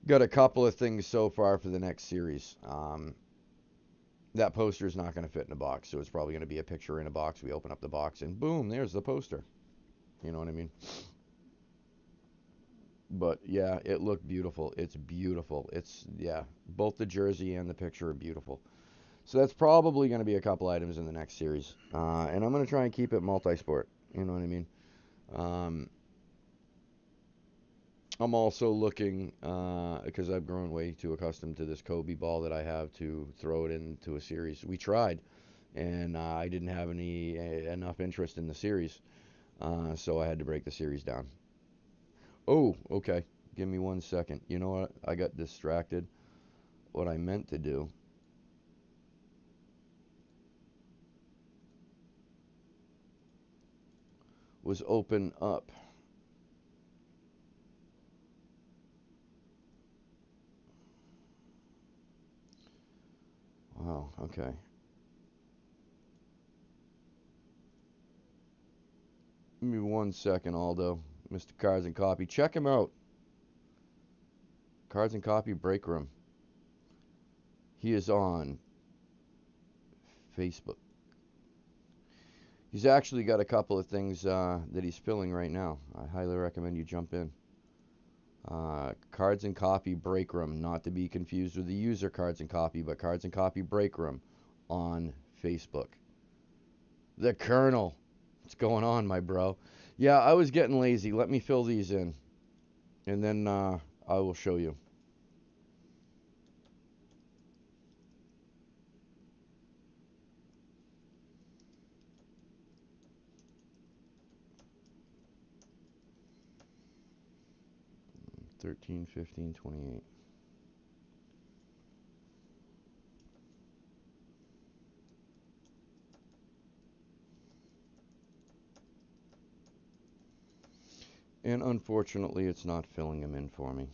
got a couple of things so far for the next series. That poster is not going to fit in a box, so it's probably going to be a picture in a box. We open up the box, and boom, there's the poster. You know what I mean? But yeah, it looked beautiful. It's beautiful. Yeah, both the jersey and the picture are beautiful. So that's probably going to be a couple items in the next series. And I'm going to try and keep it multi-sport. You know what I mean? Um, I'm also looking, because I've grown way too accustomed to this Kobe ball that I have, to throw it into a series. We tried, and I didn't have enough interest in the series, so I had to break the series down. Oh, okay. Give me 1 second. You know what? I got distracted. What I meant to do was open up. Wow, okay. Give me 1 second, Aldo. Mr. Cards and Copy. Check him out. Cards and Copy Break Room. He is on Facebook. He's actually got a couple of things that he's filling right now. I highly recommend you jump in. Cards and Copy Break Room, not to be confused with the user Cards and Copy, but Cards and Copy Break Room on Facebook. The Colonel. What's going on, my bro? Yeah, I was getting lazy. Let me fill these in, and then I will show you. 13, 15, 28. And unfortunately, it's not filling them in for me.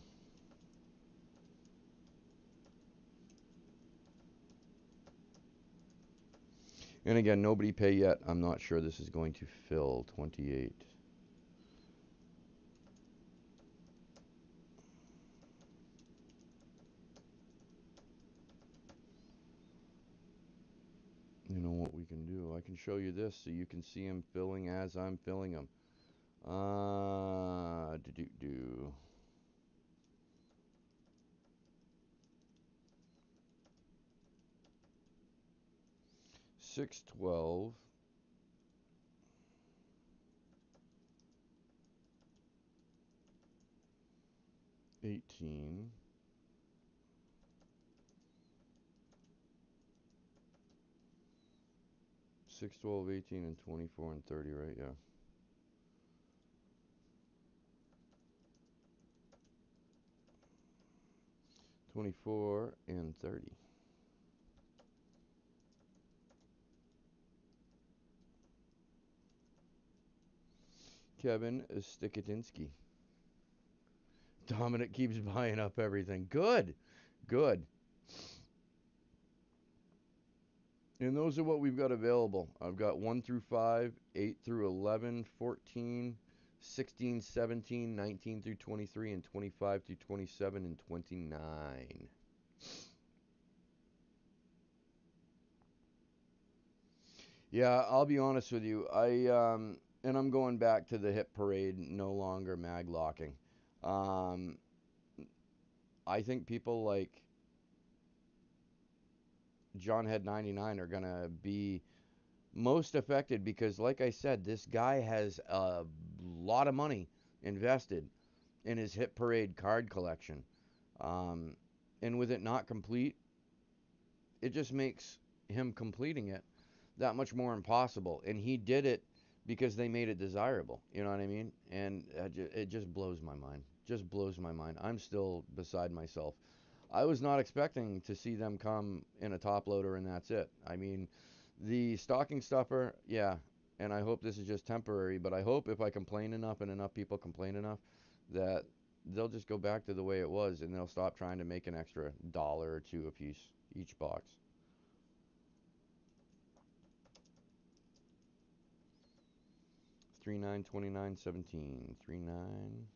And again, nobody pay yet. I'm not sure this is going to fill 28. You know what we can do? I can show you this so you can see them filling as I'm filling them. Do. 612, 18, 6, 12, 18, and 24 and 30, right? Yeah. 24 and 30. Kevin Stikatinsky. Dominic keeps buying up everything. Good. Good. And those are what we've got available. I've got 1 through 5, 8 through 11, 14, 16, 17, 19 through 23, and 25 through 27 and 29. Yeah, I'll be honest with you. And I'm going back to the hit parade, no longer mag locking. Um, I think people like John Head 99 are gonna be most affected because, like I said, this guy has a lot of money invested in his hit parade card collection. Um, and with it not complete, it just makes him completing it that much more impossible. And he did it because they made it desirable. You know what I mean? And it just blows my mind. Just blows my mind. I'm still beside myself. I was not expecting to see them come in a top loader and that's it. I mean, the stocking stuffer, yeah. And I hope this is just temporary, but I hope if I complain enough and enough people complain enough that they'll just go back to the way it was and they'll stop trying to make an extra dollar or two a piece each box. 39, 29, 17. 39.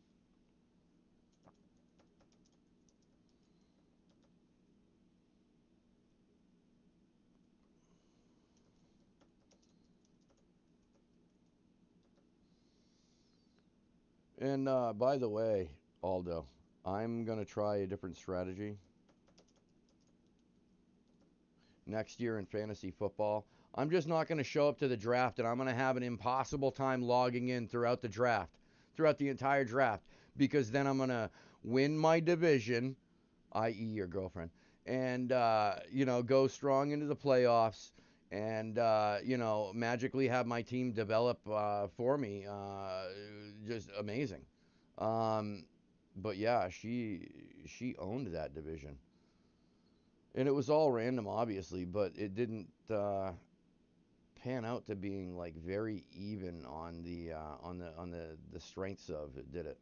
And by the way, Aldo, I'm going to try a different strategy next year in fantasy football. I'm just not going to show up to the draft and I'm going to have an impossible time logging in throughout the draft, throughout the entire draft, because then I'm going to win my division, i.e., your girlfriend, and, go strong into the playoffs and, magically have my team develop for me. Just amazing. Um, but yeah, she owned that division. And it was all random, obviously, but it didn't pan out to being like very even on the strengths of it, did it?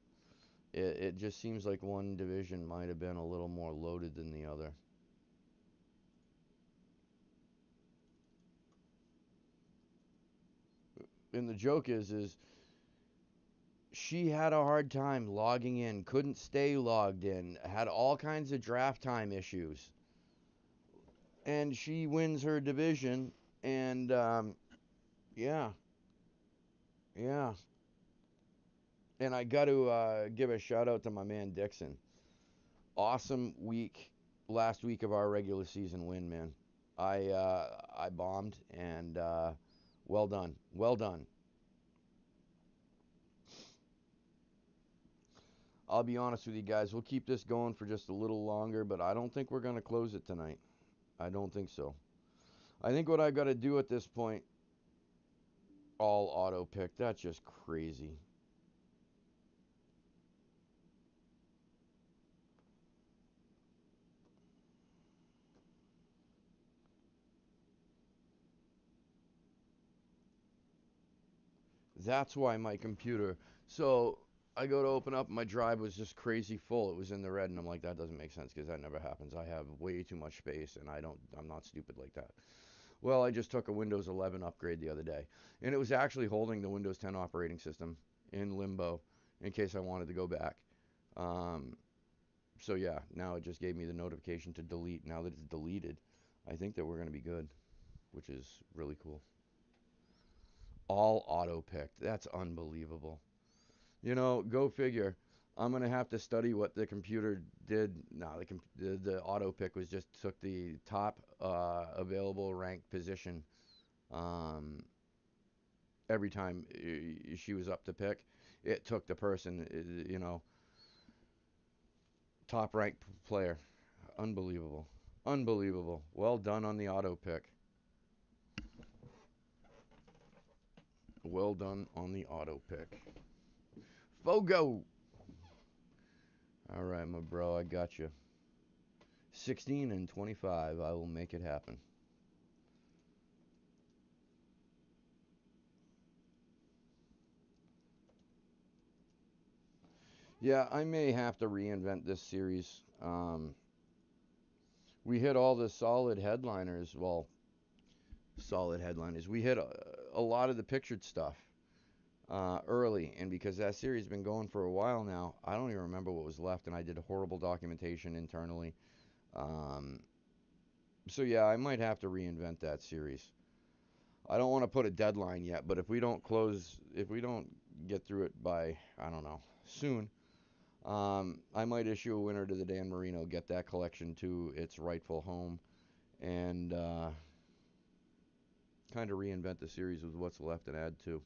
It just seems like one division might have been a little more loaded than the other. And the joke is she had a hard time logging in, couldn't stay logged in, had all kinds of draft time issues, and she wins her division. And yeah, yeah. And I got to give a shout out to my man Dixon. Awesome week, last week of our regular season win, man. I bombed and well done, well done. I'll be honest with you guys. We'll keep this going for just a little longer, but I don't think we're gonna close it tonight. I don't think so. I think what I got to do at this point, all auto pick. That's just crazy. That's why my computer. So I go to open up, my drive was just crazy full. It was in the red, and I'm like, that doesn't make sense because that never happens. I have way too much space, and I'm not stupid like that. Well, I just took a Windows 11 upgrade the other day, and it was actually holding the Windows 10 operating system in limbo in case I wanted to go back. Um, so yeah, now it just gave me the notification to delete. Now that it's deleted, I think that we're gonna be good, which is really cool. All auto picked. That's unbelievable. Go figure. I'm gonna have to study what the computer did. No, the auto pick was just took the top available ranked position um, every time she was up to pick. It took the person, top ranked player. Unbelievable, unbelievable. Well done on the auto pick. Well done on the auto pick. Fogo. All right, my bro, I got you. 16 and 25. I will make it happen. Yeah, I may have to reinvent this series. We hit all the solid headliners. Well, solid headliners. We hit a lot of the pictured stuff. early, and because that series has been going for a while now, I don't even remember what was left, and I did horrible documentation internally. Um, so yeah, I might have to reinvent that series. I don't want to put a deadline yet, but if we don't get through it by, I don't know, soon, I might issue a winner to the Dan Marino, get that collection to its rightful home, and kind of reinvent the series with what's left and add to,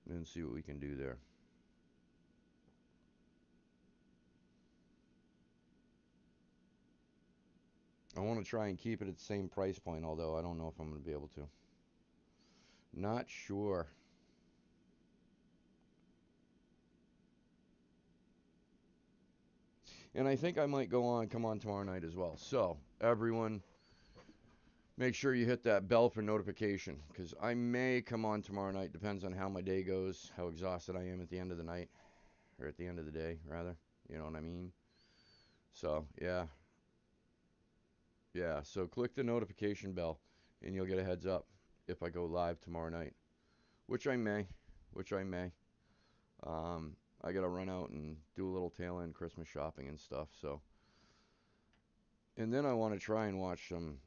and see what we can do there. I want to try and keep it at the same price point, although I don't know if I'm going to be able to. Not sure. And I think I might come on tomorrow night as well. So, everyone, make sure you hit that bell for notification because I may come on tomorrow night. Depends on how my day goes, how exhausted I am at the end of the night, or at the end of the day, rather. You know what I mean? So, yeah. Yeah. So, click the notification bell and you'll get a heads up if I go live tomorrow night, which I may. Which I may. I got to run out and do a little tail end Christmas shopping and stuff. So, and then I want to try and watch some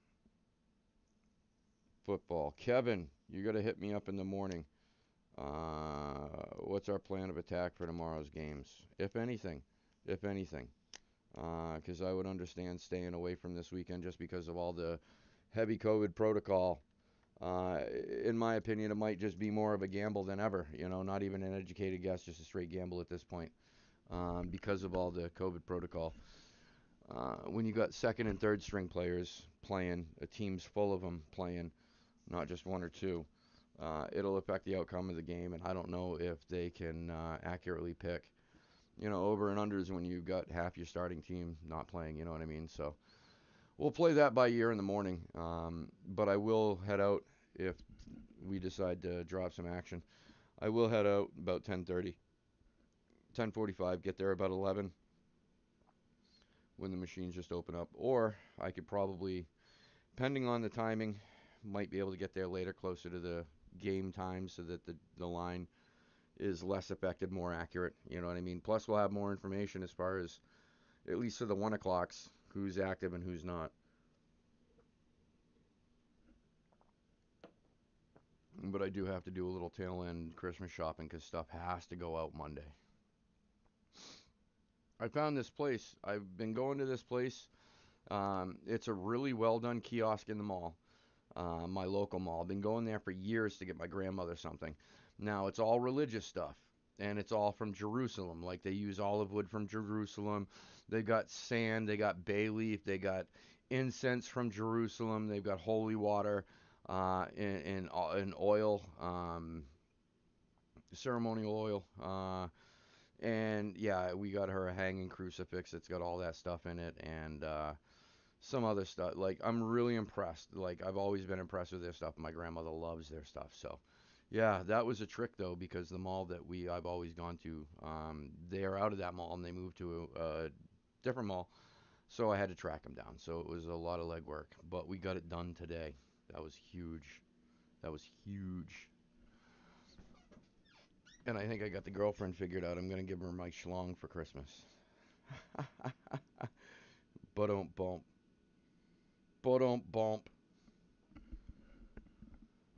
football. Kevin, you got to hit me up in the morning. What's our plan of attack for tomorrow's games? If anything, if anything, because I would understand staying away from this weekend just because of all the heavy COVID protocol. Uh, in my opinion, it might just be more of a gamble than ever. You know, not even an educated guess, just a straight gamble at this point, because of all the COVID protocol. When you got second and third string players playing, a team's full of them playing, not just one or two, it'll affect the outcome of the game. And I don't know if they can accurately pick, over and unders when you've got half your starting team not playing. You know what I mean? So we'll play that by ear in the morning. But I will head out if we decide to drop some action. I will head out about 10:30, 10:45. Get there about 11 when the machines just open up. Or I could probably, depending on the timing, might be able to get there later, closer to the game time, so that the line is less affected, more accurate. You know what I mean? Plus, we'll have more information as far as, at least for the 1 o'clocks, who's active and who's not. But I do have to do a little tail end Christmas shopping because stuff has to go out Monday. I found this place. I've been going to this place. It's a really well done kiosk in the mall, my local mall. I've been going there for years to get my grandmother something. Now, it's all religious stuff, and it's all from Jerusalem. Like, they use olive wood from Jerusalem. They got sand, they got bay leaf, they got incense from Jerusalem, they've got holy water, and oil, ceremonial oil. And yeah, we got her a hanging crucifix that's got all that stuff in it, and some other stuff. Like, I'm really impressed. Like, I've always been impressed with their stuff. My grandmother loves their stuff. So yeah, that was a trick though, because the mall that I've always gone to, they are out of that mall and they moved to a different mall. So I had to track them down. So it was a lot of legwork, but we got it done today. That was huge. That was huge. And I think I got the girlfriend figured out. I'm gonna give her my schlong for Christmas. But don't bump. But don't bump.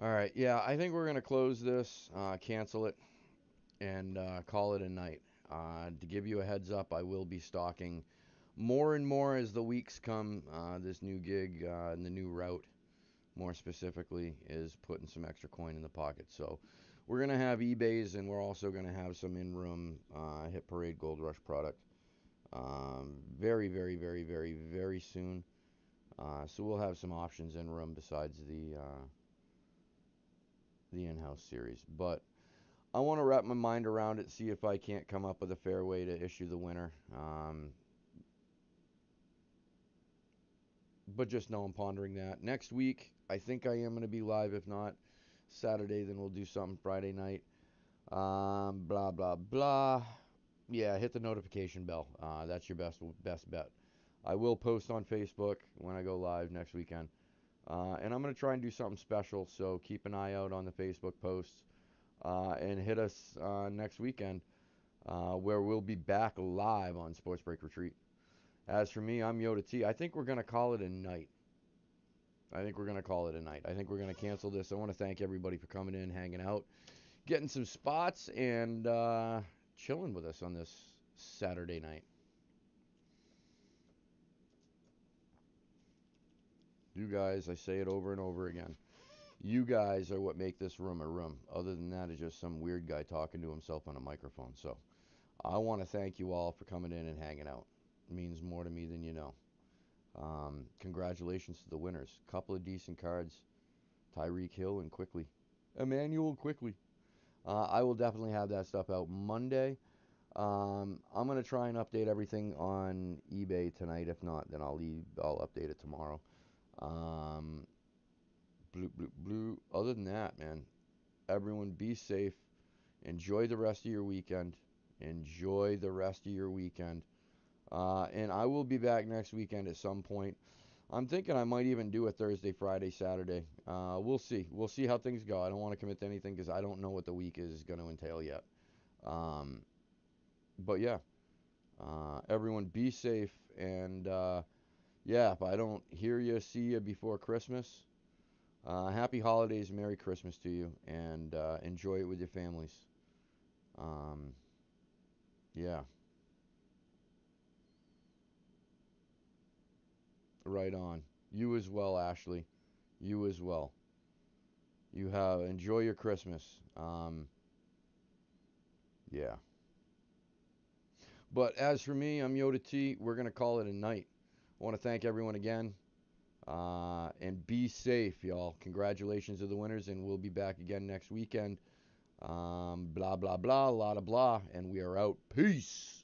All right. Yeah, I think we're gonna close this, cancel it, and call it a night. To give you a heads up, I will be stalking more and more as the weeks come. This new gig, and the new route, more specifically, is putting some extra coin in the pocket. So we're gonna have eBays, and we're also gonna have some in-room Hit Parade Gold Rush product. Very, very, very, very, very soon. So we'll have some options in room besides the in-house series. But I want to wrap my mind around it, see if I can't come up with a fair way to issue the winner. But just know I'm pondering that. Next week, I think I am going to be live. If not Saturday, then we'll do something Friday night. Blah blah blah. Yeah, hit the notification bell. That's your best bet. I will post on Facebook when I go live next weekend. And I'm going to try and do something special, so keep an eye out on the Facebook posts. and hit us next weekend, where we'll be back live on Sports Break Retreat. As for me, I'm Yoda T. I think we're going to call it a night. I think we're going to call it a night. I think we're going to cancel this. I want to thank everybody for coming in, hanging out, getting some spots, and chilling with us on this Saturday night. You guys, I say it over and over again. You guys are what make this room a room. Other than that, it's just some weird guy talking to himself on a microphone. So I want to thank you all for coming in and hanging out. It means more to me than you know. Congratulations to the winners. Couple of decent cards. Tyreek Hill and Quickly. Emmanuel Quickly. I will definitely have that stuff out Monday. I'm going to try and update everything on eBay tonight. If not, then I'll update it tomorrow. Blue. Other than that, man, everyone be safe. Enjoy the rest of your weekend. Enjoy the rest of your weekend. And I will be back next weekend at some point. I'm thinking I might even do a Thursday, Friday, Saturday. We'll see. We'll see how things go. I don't want to commit to anything because I don't know what the week is going to entail yet. But yeah, everyone be safe. And yeah, if I don't hear you, see you before Christmas, happy holidays, Merry Christmas to you, and enjoy it with your families. Um, yeah, right on. You as well, Ashley. You as well. Enjoy your Christmas. Yeah. But as for me, I'm Yoda T. We're gonna call it a night. I want to thank everyone again, and be safe, y'all. Congratulations to the winners, and we'll be back again next weekend. Blah blah blah, a lot of blah, and we are out. Peace.